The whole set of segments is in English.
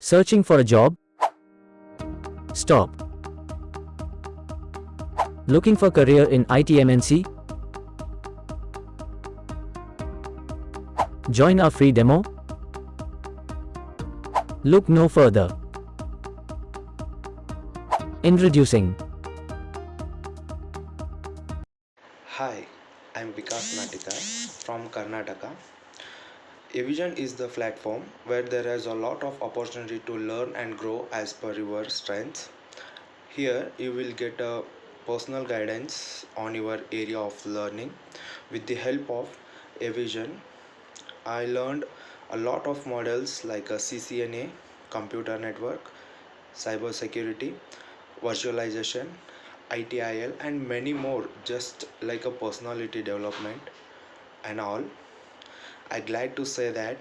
Searching for a job? Stop. Looking for career in IT MNC? Join our free demo? Look no further. Introducing Hi, I'm Vikas Natikar from Karnataka. Evision is the platform where there is a lot of opportunity to learn and grow as per your strengths. Here you will get a personal guidance on your area of learning. With the help of Evision, I learned a lot of models like a CCNA, computer network, cyber security, virtualization, ITIL, and many more, just like a personality development and all. I glad to say that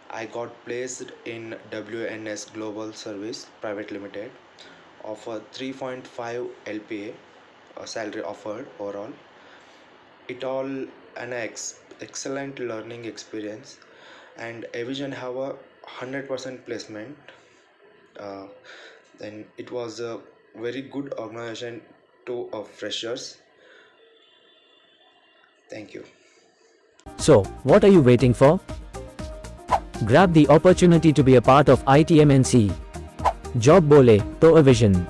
I got placed in WNS Global Service Pvt Ltd of a 3.5 LPA salary offered overall. It all an excellent learning experience, and Evision have a 100% placement. Uh, then it was a very good organization to freshers. Thank you. So, what are you waiting for? Grab the opportunity to be a part of IT MNC. Job bole to Evision.